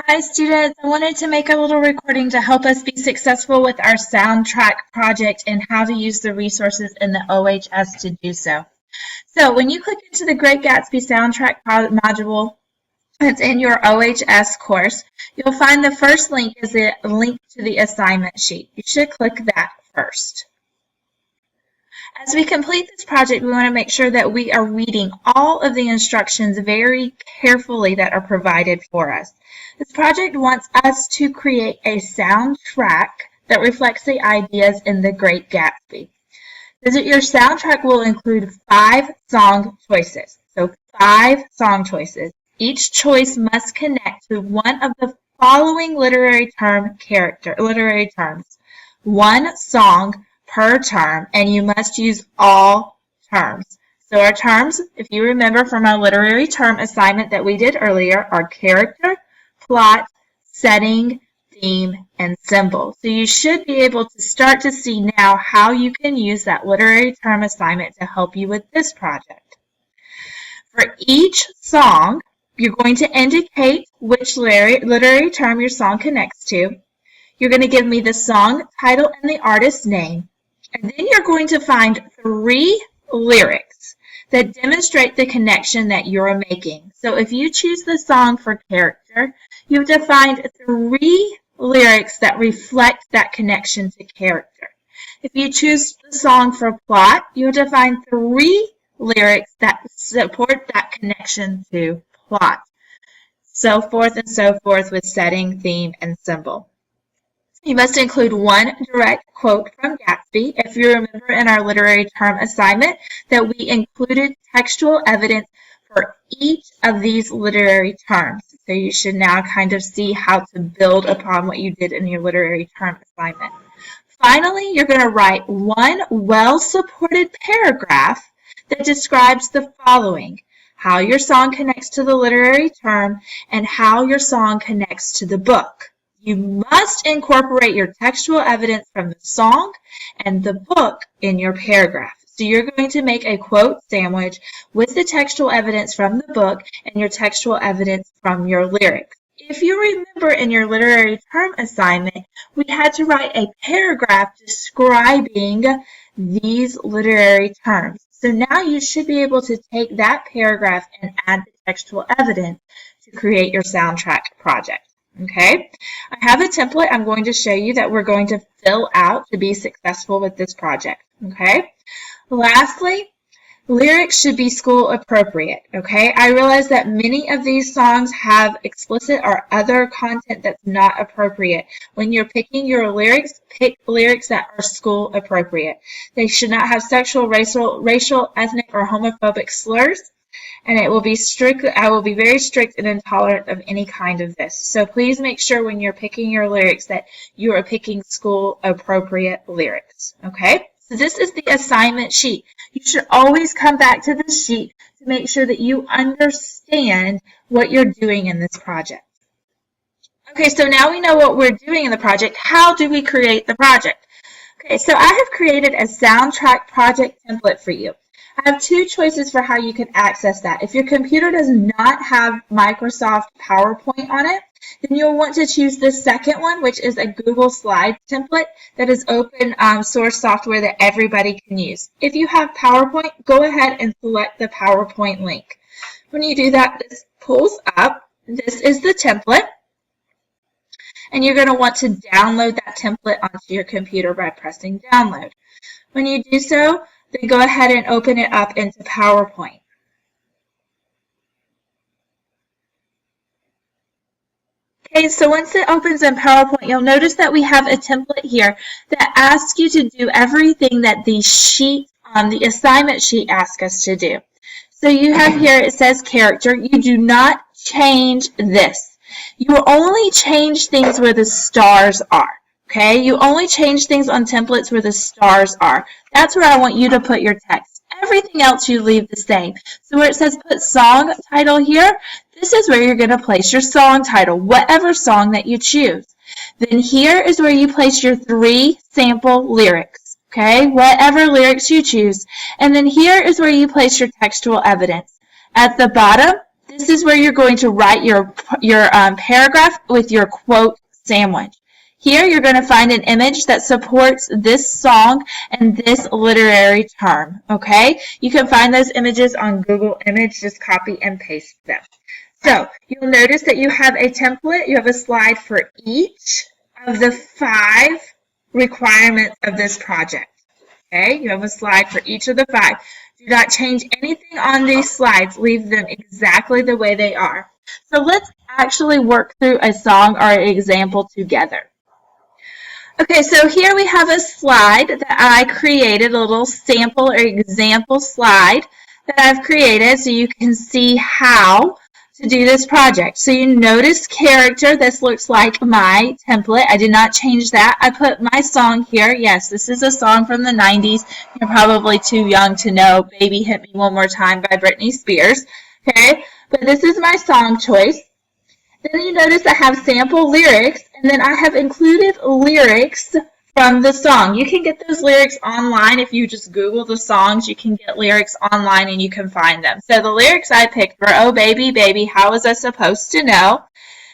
Hi students, I wanted to make a little recording to help us be successful with our soundtrack project and how to use the resources in the OHS to do so. So when you click into the Great Gatsby soundtrack module that's in your OHS course, you'll find the first link is a link to the assignment sheet. You should click that first. As we complete this project, we want to make sure that we are reading all of the instructions very carefully that are provided for us. This project wants us to create a soundtrack that reflects the ideas in The Great Gatsby. Your soundtrack will include 5 song choices. So 5 song choices. Each choice must connect to one of the following literary terms. 1 song per term, and you must use all terms. So our terms, if you remember from our literary term assignment that we did earlier, are character, plot, setting, theme, and symbol. So you should be able to start to see now how you can use that literary term assignment to help you with this project. For each song, you're going to indicate which literary term your song connects to. You're going to give me the song title and the artist's name. And then you're going to find 3 lyrics that demonstrate the connection that you're making. So if you choose the song for character, you have to find 3 lyrics that reflect that connection to character. If you choose the song for plot, you have to find 3 lyrics that support that connection to plot. So forth and so forth with setting, theme, and symbol. You must include 1 direct quote from Gatsby. If you remember in our literary term assignment that we included textual evidence for each of these literary terms. So you should now kind of see how to build upon what you did in your literary term assignment. Finally, you're going to write 1 well-supported paragraph that describes the following: how your song connects to the literary term and how your song connects to the book. You must incorporate your textual evidence from the song and the book in your paragraph. So you're going to make a quote sandwich with the textual evidence from the book and your textual evidence from your lyrics. If you remember in your literary term assignment, we had to write a paragraph describing these literary terms. So now you should be able to take that paragraph and add the textual evidence to create your soundtrack project. Okay, I have a template I'm going to show you that we're going to fill out to be successful with this project. Okay, lastly, lyrics should be school appropriate. Okay, I realize that many of these songs have explicit or other content that's not appropriate. When you're picking your lyrics, pick lyrics that are school appropriate. They should not have sexual, racial, ethnic, or homophobic slurs. And it will be strict. I will be very strict and intolerant of any kind of this. So please make sure when you're picking your lyrics that you are picking school appropriate lyrics. Okay? So this is the assignment sheet. You should always come back to this sheet to make sure that you understand what you're doing in this project. Okay, so now we know what we're doing in the project. How do we create the project? Okay, so I have created a soundtrack project template for you. I have 2 choices for how you can access that. If your computer does not have Microsoft PowerPoint on it, then you'll want to choose the second one, which is a Google Slides template that is open source software that everybody can use. If you have PowerPoint, go ahead and select the PowerPoint link. When you do that, this pulls up. This is the template. And you're going to want to download that template onto your computer by pressing download. When you do so, then go ahead and open it up into PowerPoint. Okay, so once it opens in PowerPoint, you'll notice that we have a template here that asks you to do everything that the sheet on the assignment sheet asks us to do. So you have here, it says character. You do not change this. You will only change things where the stars are. Okay, you only change things on templates where the stars are. That's where I want you to put your text. Everything else you leave the same. So where it says put song title here, this is where you're going to place your song title, whatever song that you choose. Then here is where you place your 3 sample lyrics, okay, whatever lyrics you choose. And then here is where you place your textual evidence. At the bottom, this is where you're going to write your paragraph with your quote sandwich. Here you're going to find an image that supports this song and this literary term, okay? You can find those images on Google Image, just copy and paste them. So you'll notice that you have a template, you have a slide for each of the 5 requirements of this project, okay? You have a slide for each of the 5. Do not change anything on these slides, leave them exactly the way they are. So let's actually work through a song or an example together. Okay, so here we have a slide that I created, a little sample or example slide that I've created so you can see how to do this project. So you notice character, this looks like my template. I did not change that. I put my song here. Yes, this is a song from the 90s. You're probably too young to know Baby Hit Me One More Time by Britney Spears. Okay, but this is my song choice. Then you notice I have sample lyrics, and then I have included lyrics from the song. You can get those lyrics online. If you just Google the songs, you can get lyrics online and you can find them. So the lyrics I picked were, "Oh baby, baby, how was I supposed to know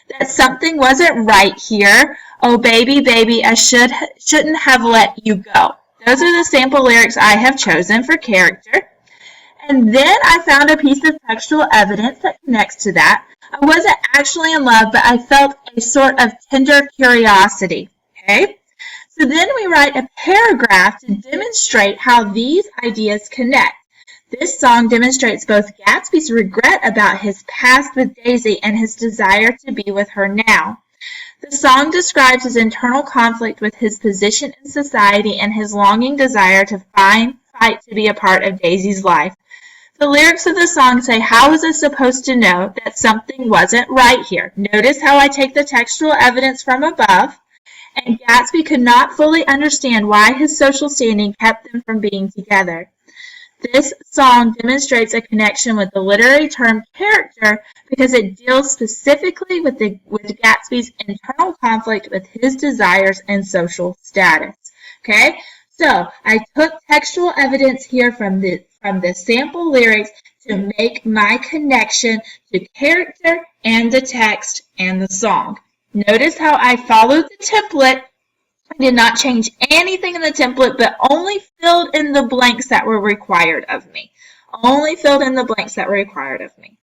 that something wasn't right here? Oh baby, baby, I shouldn't have let you go." Those are the sample lyrics I have chosen for character. And then I found a piece of textual evidence that connects to that. I wasn't actually in love, but I felt a sort of tender curiosity, okay? So then we write a paragraph to demonstrate how these ideas connect. This song demonstrates both Gatsby's regret about his past with Daisy and his desire to be with her now. The song describes his internal conflict with his position in society and his longing desire to fight to be a part of Daisy's life. The lyrics of the song say, "How was I supposed to know that something wasn't right here?" Notice how I take the textual evidence from above, and Gatsby could not fully understand why his social standing kept them from being together. This song demonstrates a connection with the literary term character because it deals specifically with Gatsby's internal conflict with his desires and social status. Okay, so I took textual evidence here from the sample lyrics to make my connection to character and the text and the song. Notice how I followed the template. I did not change anything in the template, but only filled in the blanks that were required of me. Only filled in the blanks that were required of me.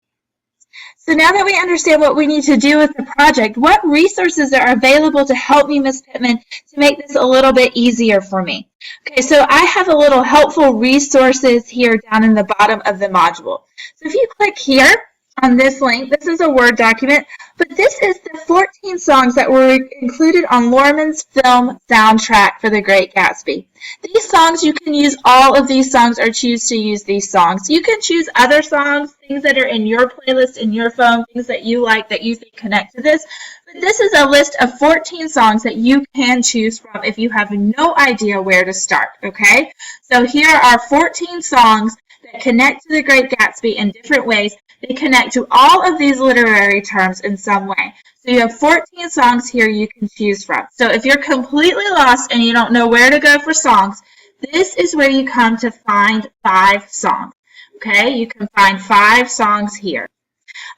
So now that we understand what we need to do with the project, what resources are available to help me, Ms. Pittman, to make this a little bit easier for me? Okay, so I have a little helpful resources here down in the bottom of the module. So if you click here on this link, this is a Word document, but this is the 14 songs that were included on Lorman's film soundtrack for The Great Gatsby. These songs, you can use all of these songs or choose to use these songs. You can choose other songs, things that are in your playlist, in your phone, things that you like that you think connect to this. But this is a list of 14 songs that you can choose from if you have no idea where to start, okay? So here are 14 songs that connect to The Great Gatsby in different ways. They connect to all of these literary terms in some way. So you have 14 songs here you can choose from. So if you're completely lost and you don't know where to go for songs, this is where you come to find 5 songs. Okay, you can find 5 songs here.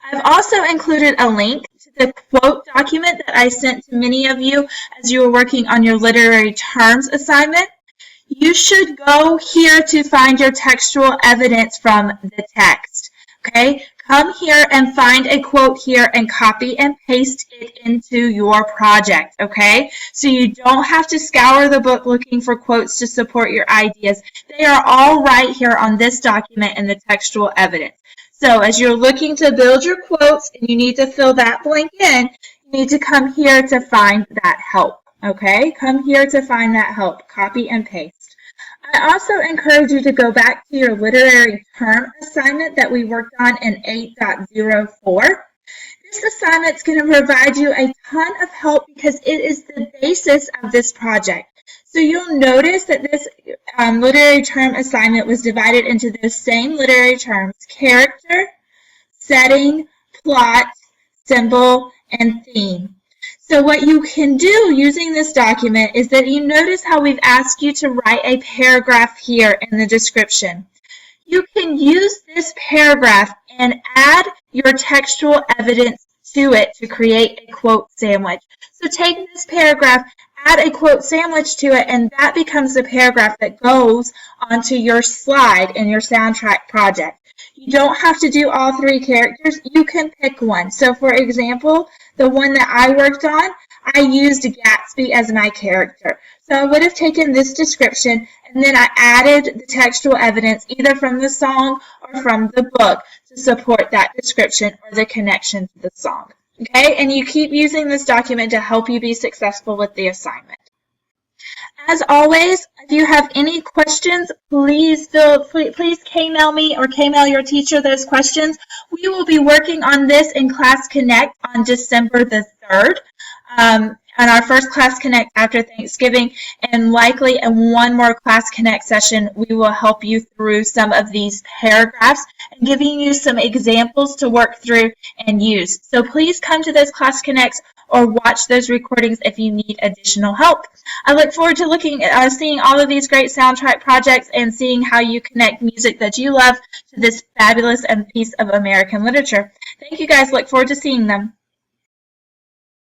I've also included a link to the quote document that I sent to many of you as you were working on your literary terms assignment. You should go here to find your textual evidence from the text. Okay, come here and find a quote here and copy and paste it into your project, okay? So you don't have to scour the book looking for quotes to support your ideas. They are all right here on this document in the textual evidence. So as you're looking to build your quotes and you need to fill that blank in, you need to come here to find that help, okay? Come here to find that help. Copy and paste. I also encourage you to go back to your literary term assignment that we worked on in 8.04. This assignment is going to provide you a ton of help because it is the basis of this project. So you'll notice that this literary term assignment was divided into those same literary terms: character, setting, plot, symbol, and theme. So what you can do using this document is that you notice how we've asked you to write a paragraph here in the description. You can use this paragraph and add your textual evidence to it to create a quote sandwich. So take this paragraph, add a quote sandwich to it, and that becomes the paragraph that goes onto your slide in your soundtrack project. You don't have to do all three characters. You can pick one. So for example, the one that I worked on, I used Gatsby as my character. So I would have taken this description and then I added the textual evidence either from the song or from the book to support that description or the connection to the song. Okay, and you keep using this document to help you be successful with the assignment. As always, if you have any questions, please K-mail me or K-mail your teacher those questions. We will be working on this in Class Connect on December the 3rd. On our first Class Connect after Thanksgiving, and likely in one more Class Connect session, we will help you through some of these paragraphs and giving you some examples to work through and use. So please come to those Class Connects or watch those recordings if you need additional help. I look forward to seeing all of these great soundtrack projects and seeing how you connect music that you love to this fabulous piece of American literature. Thank you guys. Look forward to seeing them.